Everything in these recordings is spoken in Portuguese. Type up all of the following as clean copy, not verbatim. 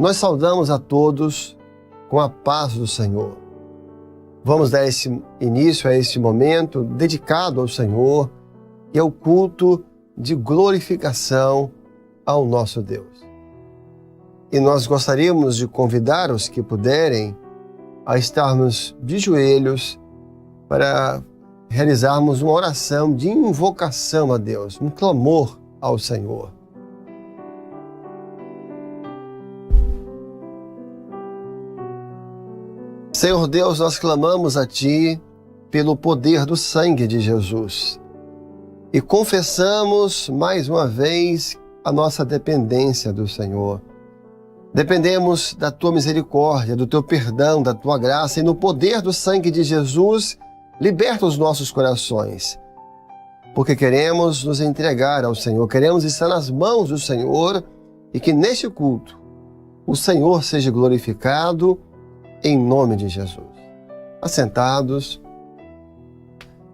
Nós saudamos a todos com a paz do Senhor. Vamos dar início a este momento dedicado ao Senhor e ao culto de glorificação ao nosso Deus. E nós gostaríamos de convidar os que puderem a estarmos de joelhos para realizarmos uma oração de invocação a Deus, um clamor ao Senhor. Senhor Deus, nós clamamos a Ti pelo poder do sangue de Jesus e confessamos mais uma vez a nossa dependência do Senhor. Dependemos da Tua misericórdia, do Teu perdão, da Tua graça, e no poder do sangue de Jesus, liberta os nossos corações, porque queremos nos entregar ao Senhor, queremos estar nas mãos do Senhor e que neste culto o Senhor seja glorificado em nome de Jesus. Assentados,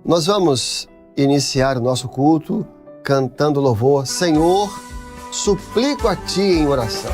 nós vamos iniciar o nosso culto cantando louvor. Senhor, suplico a Ti em oração.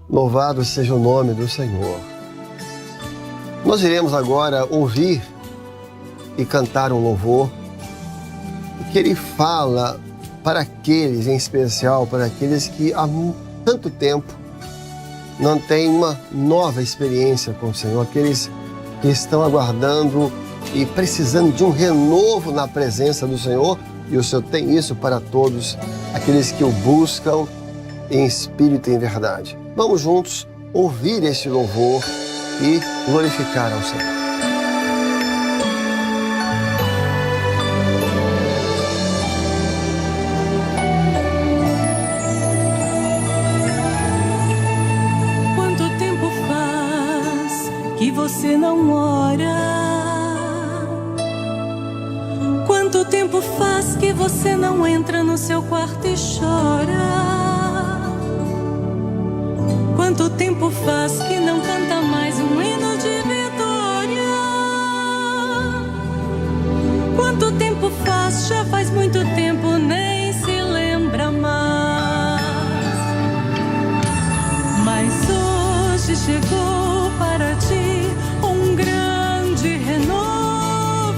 Louvado seja o nome do Senhor. Nós iremos agora ouvir e cantar um louvor que ele fala para aqueles, em especial para aqueles que há tanto tempo não têm uma nova experiência com o Senhor, aqueles que estão aguardando e precisando de um renovo na presença do Senhor, e o Senhor tem isso para todos aqueles que o buscam em espírito e em verdade. Vamos juntos ouvir este louvor e glorificar ao Senhor. Quanto tempo faz que você não ora? Quanto tempo faz que você não entra no seu quarto e chora? Quanto tempo faz que não canta mais um hino de vitória? Quanto tempo faz? Já faz muito tempo, nem se lembra mais. Mas hoje chegou para ti um grande renovo.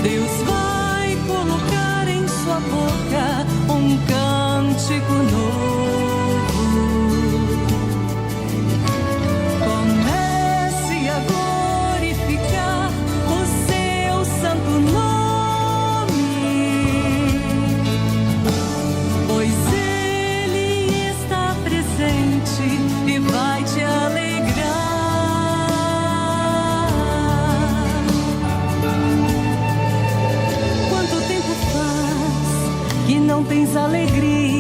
Deus vai colocar em sua boca um cântico novo. Comece a glorificar o seu santo nome, pois Ele está presente e vai te alegrar. Quanto tempo faz que não tens alegria?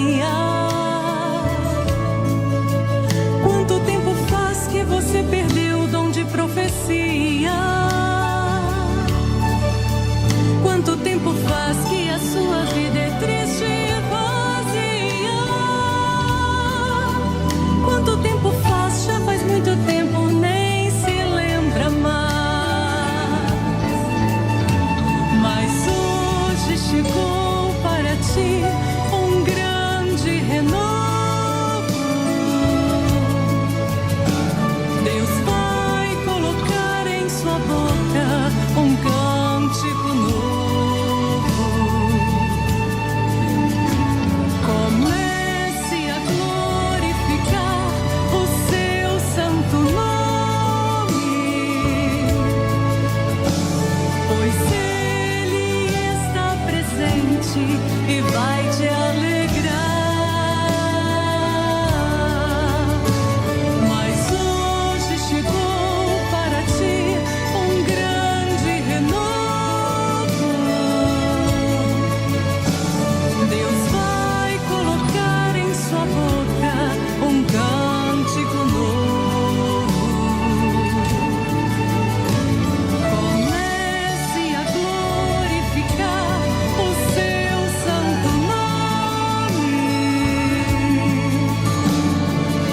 Quanto tempo faz que você perdeu o dom de profecia? tempo faz que a sua vida é triste e vazia? Quanto tempo faz? Já faz muito tempo, nem se lembra mais. Mas hoje chegou para ti um grande renovo. Deus vai colocar em sua boca um cântico novo. Comece a glorificar o seu santo nome, pois Ele está presente e vai te alegrar. Mas hoje chegou para ti um grande renovo. Deus vai colocar em sua boca um cântico novo. Comece a glorificar o seu santo nome,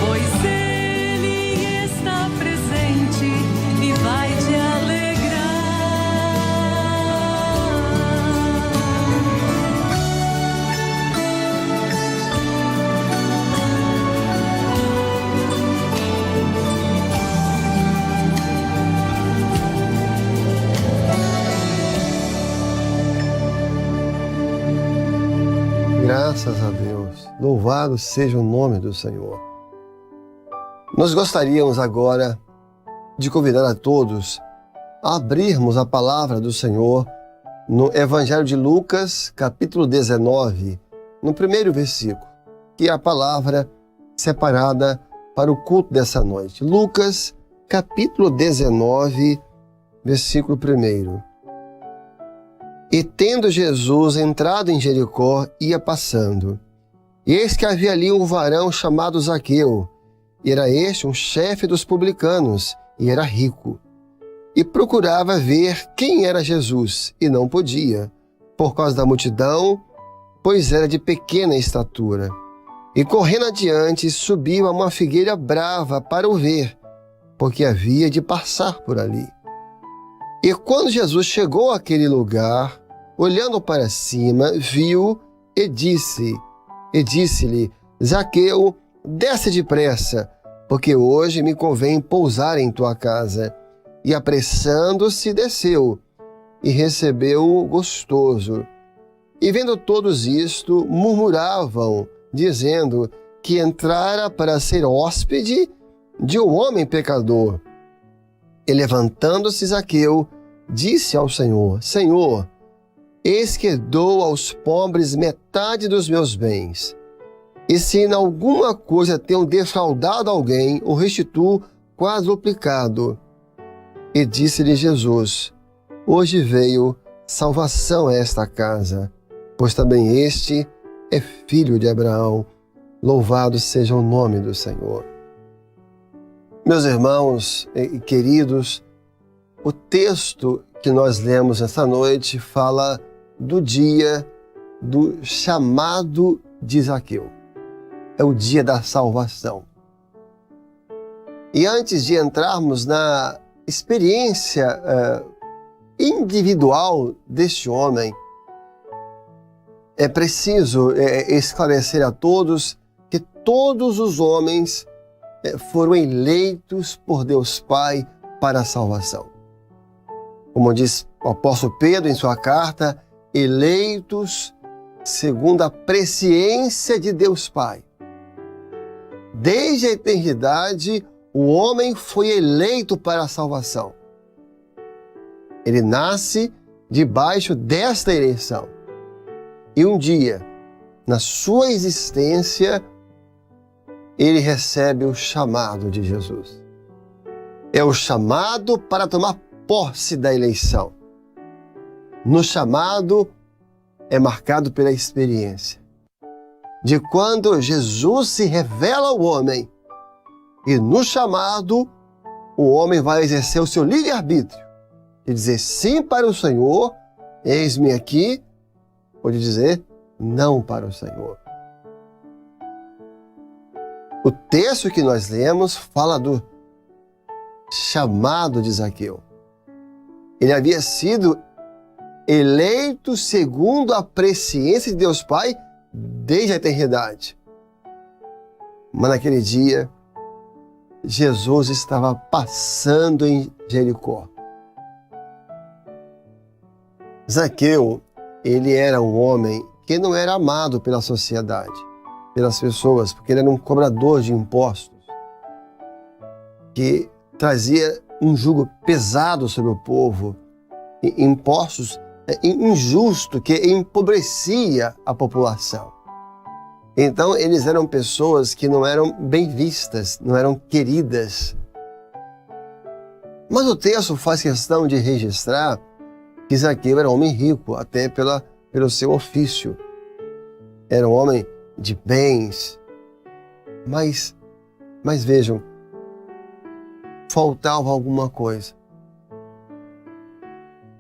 pois Ele está presente e vai te alegrar. Graças a Deus. Louvado seja o nome do Senhor. Nós gostaríamos agora de convidar a todos a abrirmos a palavra do Senhor no Evangelho de Lucas, capítulo 19, no primeiro versículo, que é a palavra separada para o culto dessa noite. Lucas, capítulo 19, versículo 1. E tendo Jesus entrado em Jericó, ia passando. E eis que havia ali um varão chamado Zaqueu. E era este um chefe dos publicanos, e era rico. E procurava ver quem era Jesus, e não podia, por causa da multidão, pois era de pequena estatura. E correndo adiante, subiu a uma figueira brava para o ver, porque havia de passar por ali. E quando Jesus chegou àquele lugar, olhando para cima, viu e disse-lhe: Zaqueu, desce depressa, porque hoje me convém pousar em tua casa. E apressando-se, desceu, e recebeu-o gostoso. E vendo todos isto, murmuravam, dizendo que entrara para ser hóspede de um homem pecador. E levantando-se Zaqueu, disse ao Senhor: Senhor, eis que dou aos pobres metade dos meus bens. E se em alguma coisa tenho defraudado alguém, o restituo quadruplicado. E disse-lhe Jesus: Hoje veio salvação a esta casa, pois também este é filho de Abraão. Louvado seja o nome do Senhor. Meus irmãos e queridos, o texto que nós lemos esta noite fala do dia do chamado de Zaqueu. É o dia da salvação. E antes de entrarmos na experiência individual deste homem, é preciso esclarecer a todos que todos os homens foram eleitos por Deus Pai para a salvação. Como diz o apóstolo Pedro em sua carta, eleitos segundo a presciência de Deus Pai. Desde a eternidade, o homem foi eleito para a salvação. Ele nasce debaixo desta eleição. E um dia, na sua existência, ele recebe o chamado de Jesus. É o chamado para tomar posse da eleição. No chamado é marcado pela experiência de quando Jesus se revela ao homem, e no chamado o homem vai exercer o seu livre-arbítrio e dizer sim para o Senhor Eis-me aqui, pode dizer, não para o Senhor. O texto que nós lemos fala do chamado de Zaqueu. Ele havia sido eleito segundo a presciência de Deus Pai desde a eternidade. Mas naquele dia, Jesus estava passando em Jericó. Zaqueu, ele era um homem que não era amado pela sociedade, pelas pessoas, porque ele era um cobrador de impostos, que trazia um jugo pesado sobre o povo, impostos injusto, que empobrecia a população. Então, eles eram pessoas que não eram bem vistas, não eram queridas. Mas o texto faz questão de registrar que Zaqueu era um homem rico, até pelo seu ofício. Era um homem de bens. Mas vejam, faltava alguma coisa.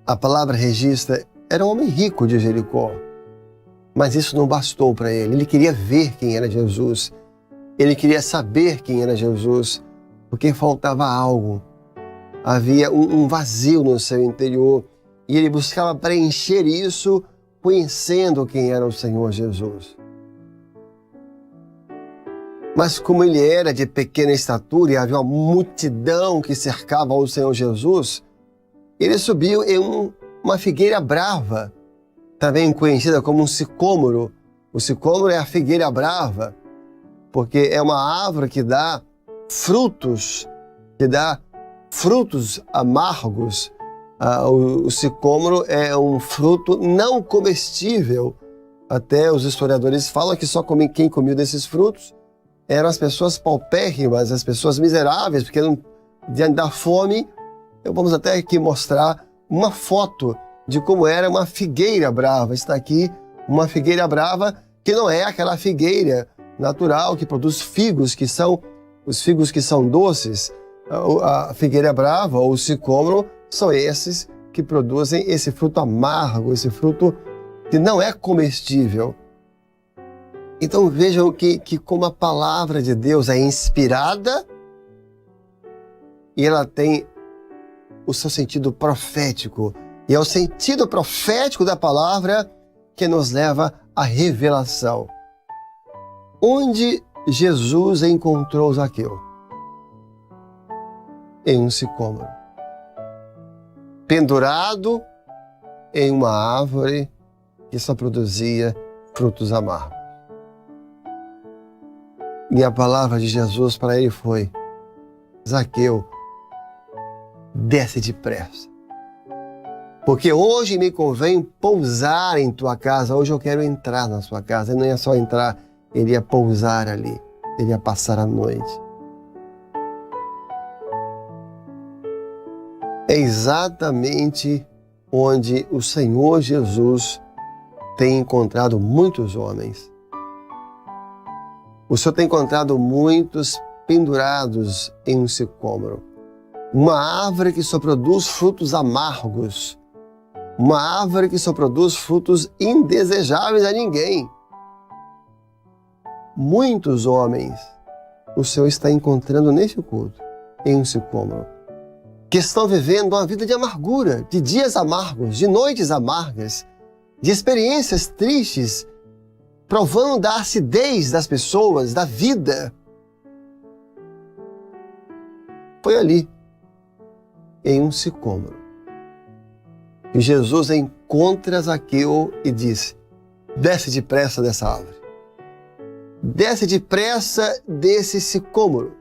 A palavra registra, era um homem rico de Jericó. Mas isso não bastou para ele. Ele queria ver quem era Jesus. Ele queria saber quem era Jesus, porque faltava algo. Havia um vazio no seu interior e ele buscava preencher isso conhecendo quem era o Senhor Jesus. Mas como ele era de pequena estatura e havia uma multidão que cercava o Senhor Jesus, ele subiu em uma figueira brava, também conhecida como um sicômoro. O sicômoro é a figueira brava, porque é uma árvore que dá frutos amargos. O sicômoro é um fruto não comestível. Até os historiadores falam que só quem comia desses frutos eram as pessoas paupérrimas, as pessoas miseráveis, porque diante da fome. Vamos até aqui mostrar uma foto de como era uma figueira brava. Está aqui uma figueira brava que não é aquela figueira natural que produz figos, que são os figos que são doces. A figueira brava ou o sicômoro são esses que produzem esse fruto amargo, esse fruto que não é comestível. Então vejam que como a palavra de Deus é inspirada e ela tem o seu sentido profético. E é o sentido profético da palavra que nos leva à revelação. Onde Jesus encontrou Zaqueu? Em um sicômoro. Pendurado em uma árvore que só produzia frutos amargos. E a palavra de Jesus para ele foi: Zaqueu, desce depressa, porque hoje me convém pousar em tua casa. Hoje eu quero entrar na sua casa. Ele não ia só entrar, ele ia pousar ali, ele ia passar a noite. É exatamente onde o Senhor Jesus tem encontrado muitos homens. O Senhor tem encontrado muitos pendurados em um sicômoro. Uma árvore que só produz frutos amargos. Uma árvore que só produz frutos indesejáveis a ninguém. Muitos homens o Senhor está encontrando neste culto, em um sicômoro, que estão vivendo uma vida de amargura, de dias amargos, de noites amargas, de experiências tristes, provando da acidez das pessoas, da vida. Foi ali, em um sicômoro, que Jesus encontra Zaqueu e diz: desce depressa dessa árvore. Desce depressa desse sicômoro.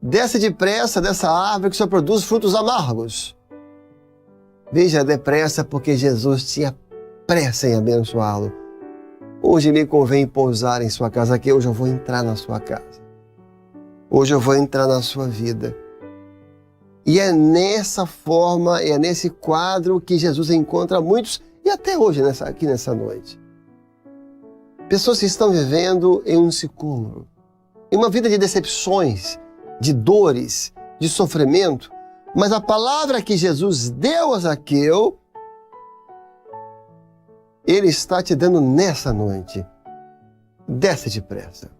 Desce depressa dessa árvore que só produz frutos amargos. Veja depressa, porque Jesus tinha pressa em abençoá-lo. Hoje me convém pousar em sua casa, que hoje eu vou entrar na sua casa. Hoje eu vou entrar na sua vida. E é nessa forma, é nesse quadro que Jesus encontra muitos, e até hoje, aqui nessa noite. Pessoas que estão vivendo em um sicômoro, em uma vida de decepções, de dores, de sofrimento, mas a palavra que Jesus deu a Zaqueu Ele está te dando nessa noite. Desce depressa.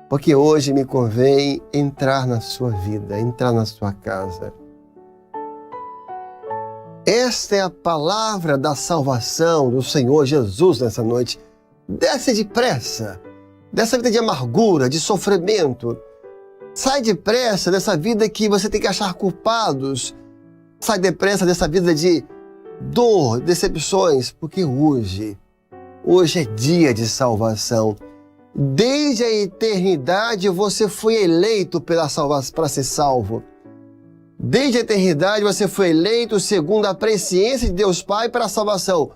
Porque hoje me convém entrar na sua vida, entrar na sua casa. Esta é a palavra da salvação do Senhor Jesus nessa noite. Desce depressa dessa vida de amargura, de sofrimento. Sai depressa dessa vida que você tem que achar culpados. Sai depressa dessa vida de dor, decepções, porque hoje é dia de salvação. Desde a eternidade você foi eleito para ser salvo. Desde a eternidade você foi eleito segundo a presciência de Deus Pai para a salvação.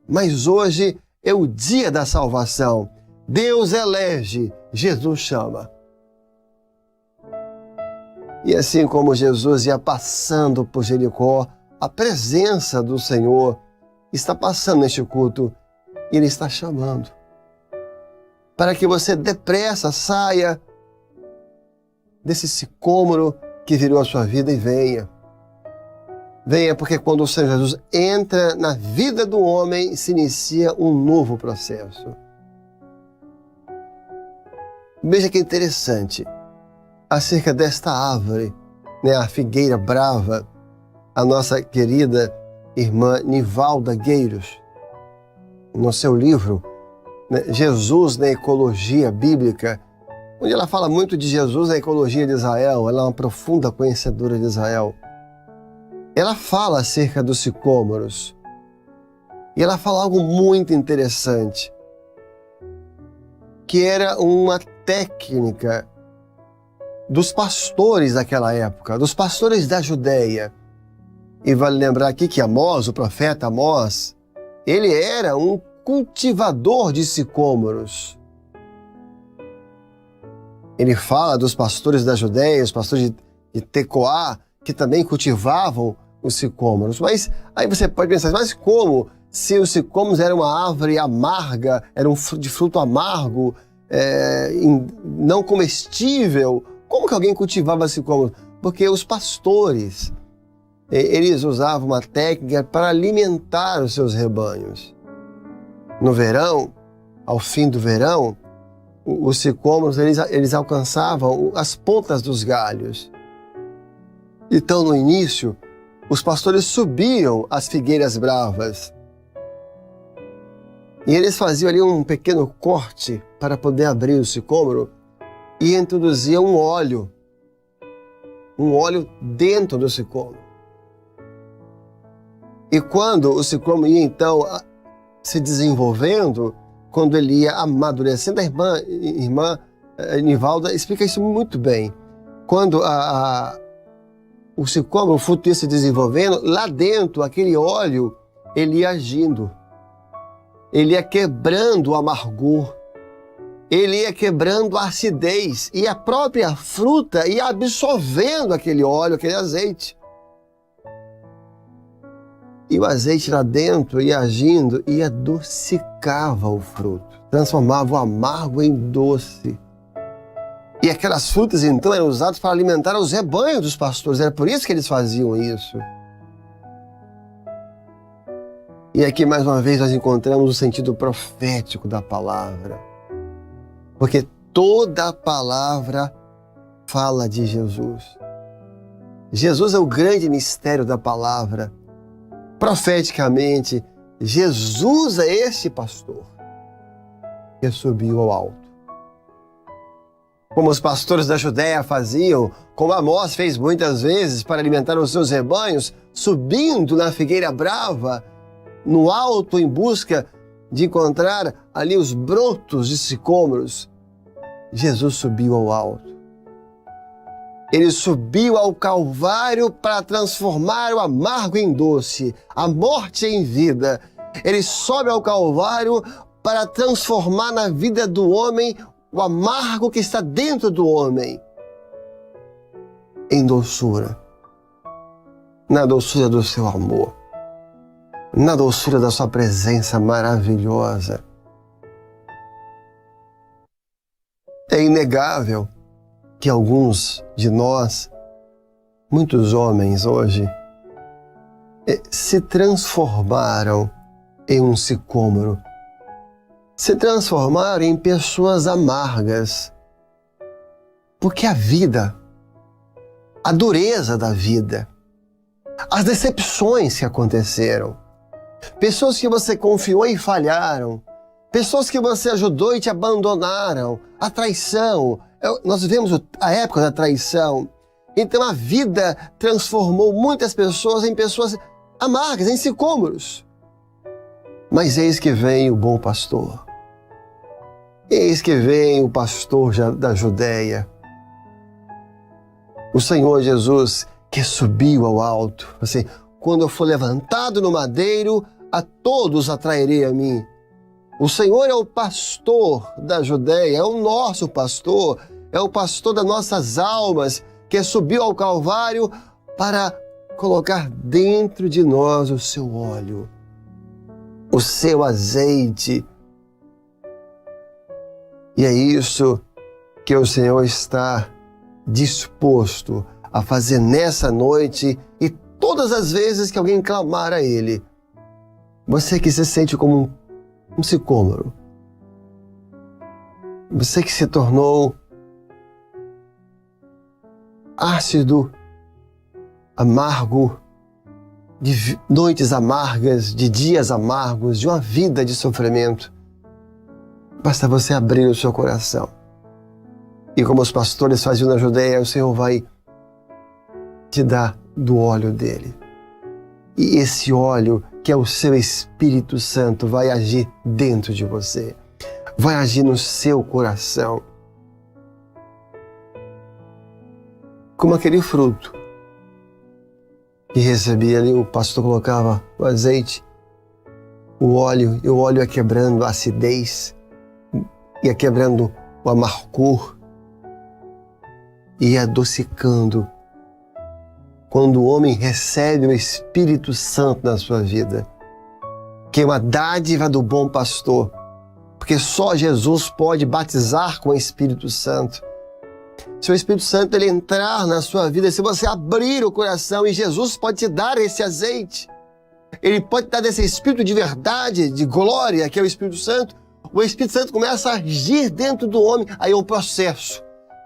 Mas hoje é o dia da salvação. Deus elege, Jesus chama. E assim como Jesus ia passando por Jericó, a presença do Senhor está passando neste culto e Ele está chamando. Para que você depressa saia desse sicômoro que virou a sua vida e venha. Venha, porque quando o Senhor Jesus entra na vida do homem, se inicia um novo processo. Veja que interessante, acerca desta árvore, a figueira brava, a nossa querida irmã Nivalda Gueiros, no seu livro, Jesus na Ecologia Bíblica, onde ela fala muito de Jesus na ecologia de Israel, ela é uma profunda conhecedora de Israel. Ela fala acerca dos sicômoros. E ela fala algo muito interessante, que era uma técnica dos pastores daquela época, dos pastores da Judéia. E vale lembrar aqui que Amós, o profeta Amós, ele era um cultivador de sicômoros. Ele fala dos pastores da Judéia, os pastores de Tecoá, que também cultivavam os sicômoros. Mas aí você pode pensar, mas como? Se os sicômoros eram uma árvore amarga, eram de fruto amargo, não comestível, como que alguém cultivava sicômoros? Porque os pastores, eles usavam uma técnica para alimentar os seus rebanhos. No verão, ao fim do verão, os sicômoros, eles alcançavam as pontas dos galhos. Então, no início, os pastores subiam as figueiras bravas. E eles faziam ali um pequeno corte para poder abrir o sicômoro e introduziam um óleo dentro do sicômoro. E quando o sicômoro ia, então, se desenvolvendo, quando ele ia amadurecendo, a irmã Nivalda explica isso muito bem. Quando o sicômoro, o fruto ia se desenvolvendo, lá dentro, aquele óleo, ele ia agindo. Ele ia quebrando o amargor. Ele ia quebrando a acidez. E a própria fruta ia absorvendo aquele óleo, aquele azeite. E o azeite lá dentro ia agindo e adocicava o fruto. Transformava o amargo em doce. E aquelas frutas, então, eram usadas para alimentar os rebanhos dos pastores. Era por isso que eles faziam isso. E aqui, mais uma vez, nós encontramos o sentido profético da palavra. Porque toda a palavra fala de Jesus. Jesus é o grande mistério da palavra. Profeticamente, Jesus é esse pastor que subiu ao alto. Como os pastores da Judéia faziam, como Amós fez muitas vezes para alimentar os seus rebanhos, subindo na figueira brava, no alto, em busca de encontrar ali os brotos de sicômoros. Jesus subiu ao alto. Ele subiu ao Calvário para transformar o amargo em doce, a morte em vida. Ele sobe ao Calvário para transformar na vida do homem o amargo que está dentro do homem em doçura. Na doçura do seu amor. Na doçura da sua presença maravilhosa. É inegável que alguns de nós, muitos homens hoje, se transformaram em um sicômoro, se transformaram em pessoas amargas. Porque a vida, a dureza da vida, as decepções que aconteceram, pessoas que você confiou e falharam, pessoas que você ajudou e te abandonaram, a traição, nós vivemos a época da traição. Então a vida transformou muitas pessoas em pessoas amargas, em sicômoros. Mas eis que vem o bom pastor. Eis que vem o pastor da Judéia. O Senhor Jesus que subiu ao alto. Assim, quando eu for levantado no madeiro, a todos atrairei a mim. O Senhor é o pastor da Judéia, é o nosso pastor, é o pastor das nossas almas, que subiu ao Calvário para colocar dentro de nós o seu óleo, o seu azeite. E é isso que o Senhor está disposto a fazer nessa noite e todas as vezes que alguém clamar a Ele. Você que se sente como um sicômoro, você que se tornou ácido, amargo, de noites amargas, de dias amargos, de uma vida de sofrimento. Basta você abrir o seu coração. E como os pastores faziam na Judéia, o Senhor vai te dar do óleo dele. E esse óleo, que é o seu Espírito Santo, vai agir dentro de você. Vai agir no seu coração. Como aquele fruto que recebia ali, o pastor colocava o azeite, o óleo, e o óleo ia quebrando a acidez, ia quebrando o amargor, ia adocicando. Quando o homem recebe o Espírito Santo na sua vida, que é uma dádiva do bom pastor, porque só Jesus pode batizar com o Espírito Santo. Se o Espírito Santo ele entrar na sua vida, se você abrir o coração, e Jesus pode te dar esse azeite, ele pode te dar esse Espírito de verdade, de glória, que é o Espírito Santo, o Espírito Santo começa a agir dentro do homem. Aí é um processo.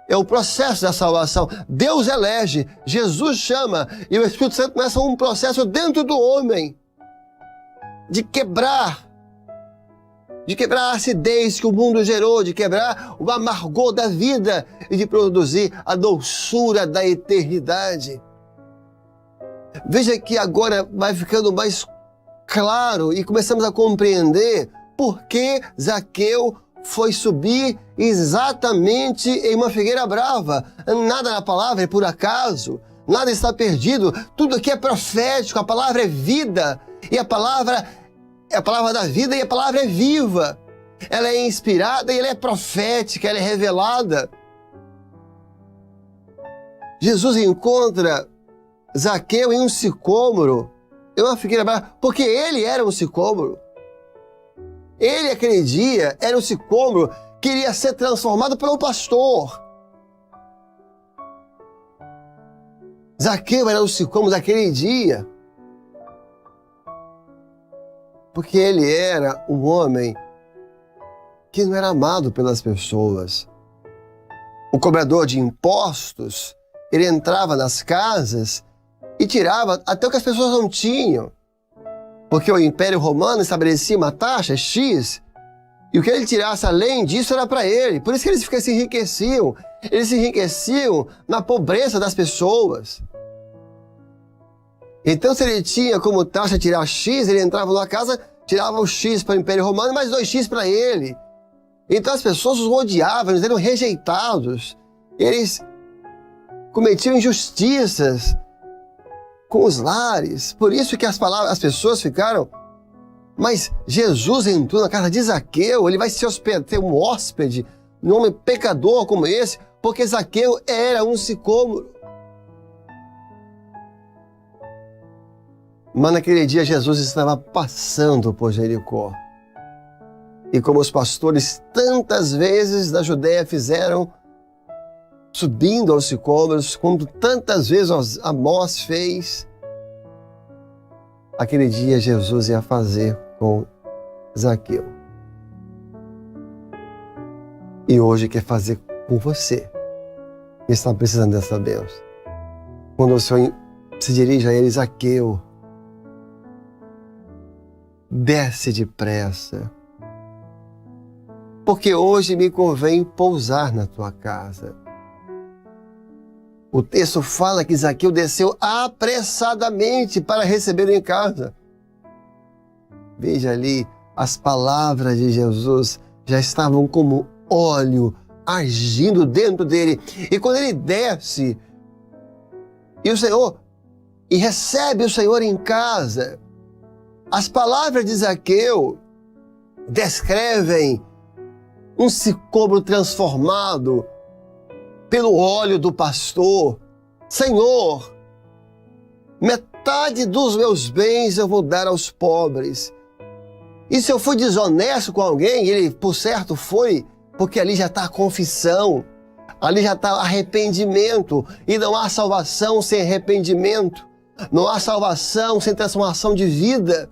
É o processo da salvação. Deus elege, Jesus chama, e o Espírito Santo começa um processo dentro do homem de quebrar a acidez que o mundo gerou, de quebrar o amargor da vida e de produzir a doçura da eternidade. Veja que agora vai ficando mais claro e começamos a compreender por que Zaqueu foi subir exatamente em uma figueira brava. Nada na palavra é por acaso, nada está perdido, tudo aqui é profético, a palavra é vida, e a palavra é a palavra da vida, e a palavra é viva. Ela é inspirada e ela é profética, ela é revelada. Jesus encontra Zaqueu em um sicômoro, em uma figueira brava, porque ele era um sicômoro. Ele, aquele dia, era um sicômoro que iria ser transformado pelo pastor. Zaqueu era o sicômoro daquele dia, porque ele era um homem que não era amado pelas pessoas. O cobrador de impostos, ele entrava nas casas e tirava até o que as pessoas não tinham, porque o Império Romano estabelecia uma taxa X, e o que ele tirasse além disso era para ele. Por isso que eles se enriqueciam. Eles se enriqueciam na pobreza das pessoas. Então, se ele tinha como taxa tirar X, ele entrava numa casa, tirava o X para o Império Romano, mais 2X para ele. Então as pessoas os odiavam, eles eram rejeitados. Eles cometiam injustiças com os lares. Por isso que as pessoas ficaram... Mas Jesus entrou na casa de Zaqueu, ele vai se hospedar, ter um hóspede, um homem pecador como esse, porque Zaqueu era um sicômoro. Mas naquele dia Jesus estava passando por Jericó. E como os pastores tantas vezes da Judéia fizeram, subindo aos sicômoros, como tantas vezes Amós fez, aquele dia Jesus ia fazer com Zaqueu. E hoje quer fazer com você, que está precisando dessa bênção. Quando o Senhor se dirige a ele, Zaqueu, desce depressa, porque hoje me convém pousar na tua casa. O texto fala que Zaqueu desceu apressadamente para recebê-lo em casa. Veja ali, as palavras de Jesus já estavam como óleo agindo dentro dele. E quando ele desce e recebe o Senhor em casa, as palavras de Zaqueu descrevem um sicômoro transformado pelo óleo do pastor. Senhor, metade dos meus bens eu vou dar aos pobres. E se eu fui desonesto com alguém, ele por certo foi, porque ali já está a confissão, ali já está arrependimento, e não há salvação sem arrependimento, não há salvação sem transformação de vida.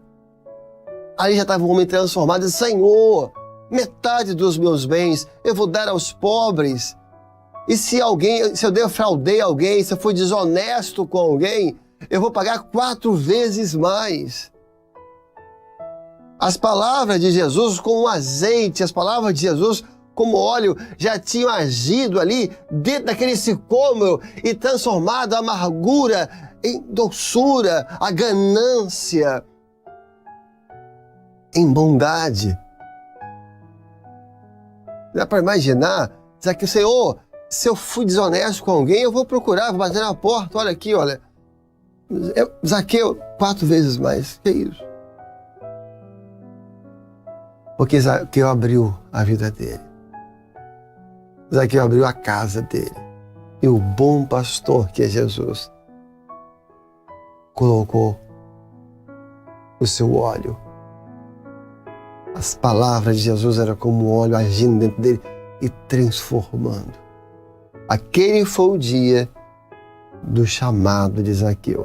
Ali já estava um homem transformado, e Senhor, metade dos meus bens eu vou dar aos pobres. E se eu defraudei alguém, se eu fui desonesto com alguém, eu vou pagar 4 vezes mais. As palavras de Jesus como azeite, as palavras de Jesus como óleo, já tinham agido ali dentro daquele sicômoro e transformado a amargura em doçura, a ganância em bondade. Dá para imaginar? Dizer que, Senhor, se eu fui desonesto com alguém, eu vou procurar, vou bater na porta, olha aqui, olha. Zaqueu, 4 vezes mais. Que isso? Porque Zaqueu abriu a vida dele. Zaqueu abriu a casa dele. E o bom pastor, que é Jesus, colocou o seu óleo. As palavras de Jesus eram como óleo agindo dentro dele e transformando. Aquele foi o dia do chamado de Zaqueu.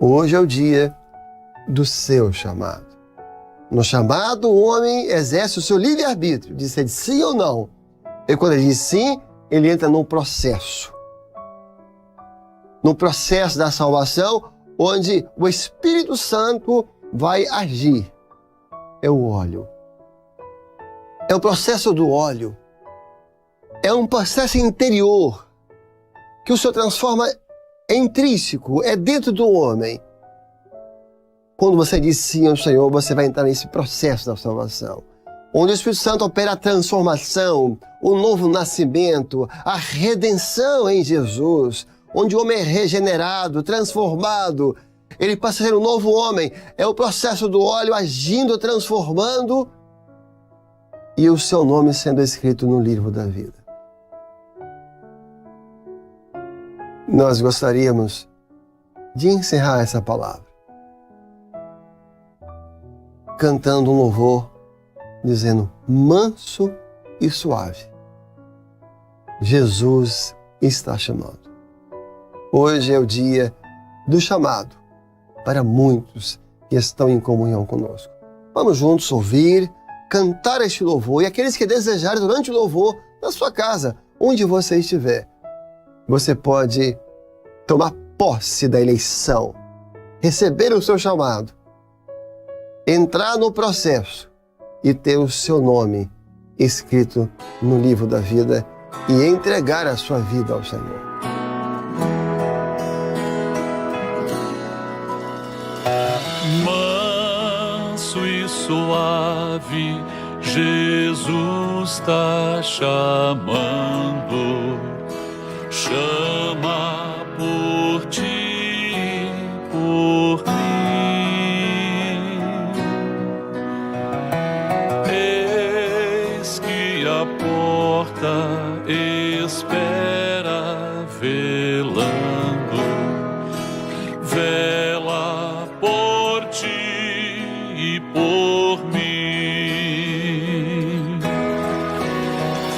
Hoje é o dia do seu chamado. No chamado, o homem exerce o seu livre-arbítrio, de ser sim ou não. E quando ele diz sim, ele entra num processo. No processo da salvação, onde o Espírito Santo vai agir. É o óleo. É o processo do óleo. É um processo interior que o Senhor transforma em intrínseco, é dentro do homem. Quando você diz sim ao Senhor, você vai entrar nesse processo da salvação, onde o Espírito Santo opera a transformação, o novo nascimento, a redenção em Jesus, onde o homem é regenerado, transformado, ele passa a ser um novo homem. É o processo do óleo agindo, transformando, e o seu nome sendo escrito no livro da vida. Nós gostaríamos de encerrar essa palavra cantando um louvor, dizendo: manso e suave, Jesus está chamando. Hoje é o dia do chamado para muitos que estão em comunhão conosco. Vamos juntos ouvir, cantar este louvor, e aqueles que desejarem durante o louvor, na sua casa, onde você estiver, você pode tomar posse da eleição, receber o seu chamado, entrar no processo e ter o seu nome escrito no livro da vida e entregar a sua vida ao Senhor. Manso e suave, Jesus está chamando, chama por ti, por mim. Eis que a porta espera velando, vela por ti e por mim.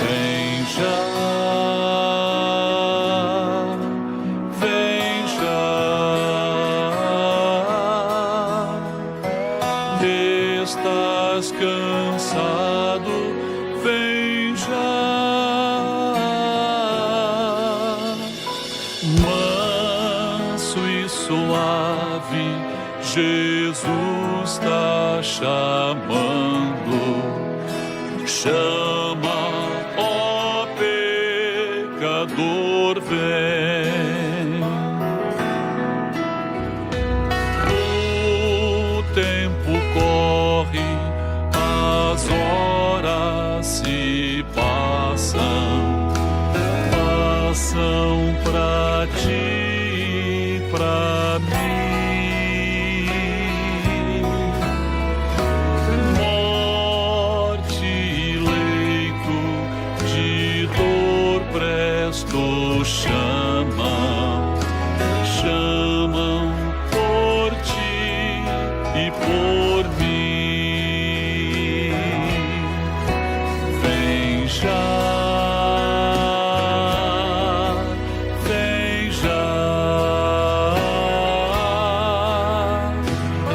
Vem já, vem já, estás cansado, vem já. Manso e suave, Jesus está chamando. Chama, ó pecador, vem. O tempo corre, as horas se passam, passam pra ti e pra mim. Chamam por ti e por mim. Vem já, vem já.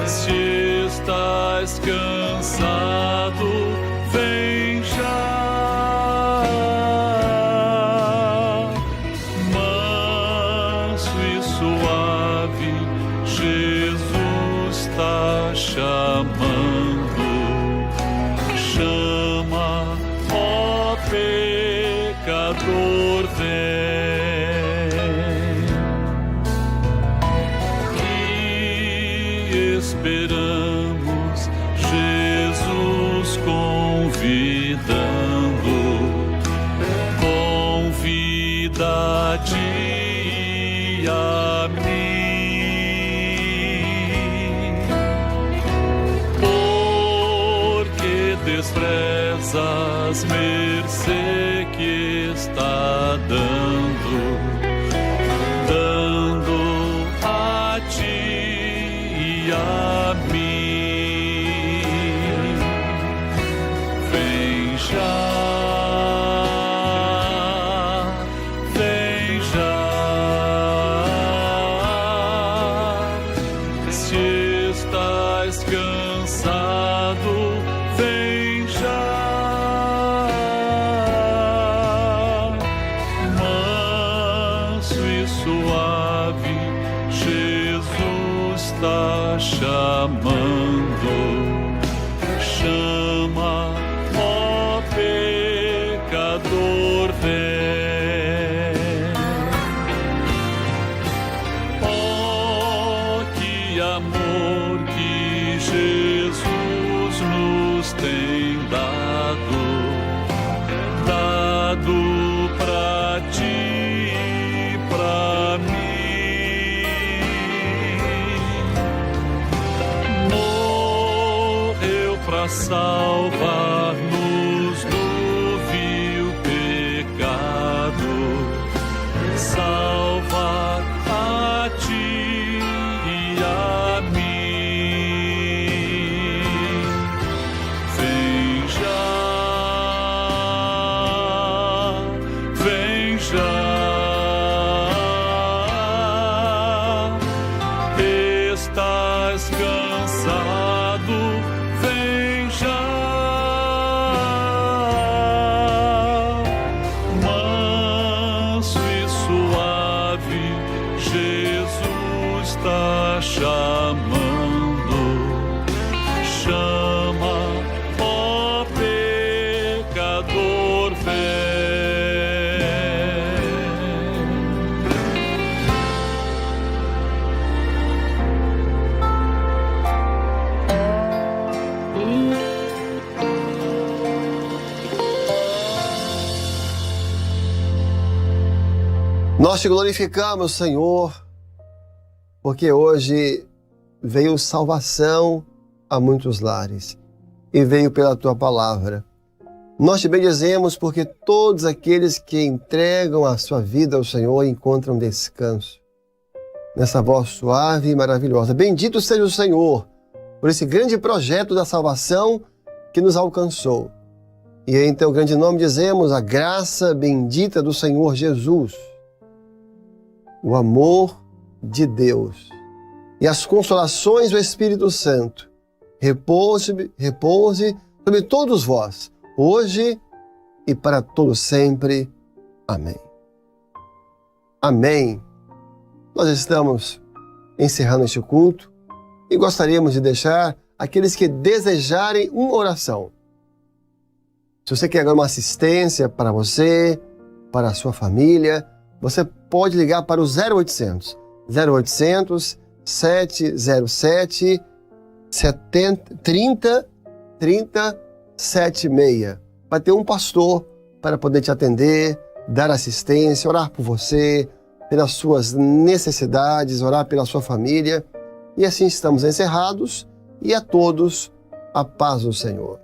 Se estás cansado, vem já. Chamando, chama, ó pecador, vem. E esperamos Jesus convidando, convida-te a mim. Desprezas mercê que está dando a ti e a mim. Vem já, vem já. Se estás cansado, vem já. Manso e suave, Jesus está chamando. Chama, ó pecador, vem. Oh, que amor que Jesus nos tem dado pra ti e pra mim. Morreu pra salvar-nos do vil pecado, salvar a ti e a mim. Vem já, vem já. Estás cansado, vem já. Manso e suave, Jesus está chamando. Chama, ó pecador, vem. Nós te glorificamos, Senhor, porque hoje veio salvação a muitos lares e veio pela Tua palavra. Nós te bendizemos porque todos aqueles que entregam a sua vida ao Senhor encontram descanso nessa voz suave e maravilhosa. Bendito seja o Senhor por esse grande projeto da salvação que nos alcançou. E em Teu grande nome dizemos a graça bendita do Senhor Jesus, o amor de Deus e as consolações do Espírito Santo repouse sobre todos vós, hoje e para todo sempre. Amém. Amém. Nós estamos encerrando este culto e gostaríamos de deixar aqueles que desejarem uma oração. Se você quer uma assistência para você, para a sua família, você pode ligar para o 0800 707 30 76. Vai ter um pastor para poder te atender, dar assistência, orar por você, pelas suas necessidades, orar pela sua família. E assim estamos encerrados, e a todos a paz do Senhor.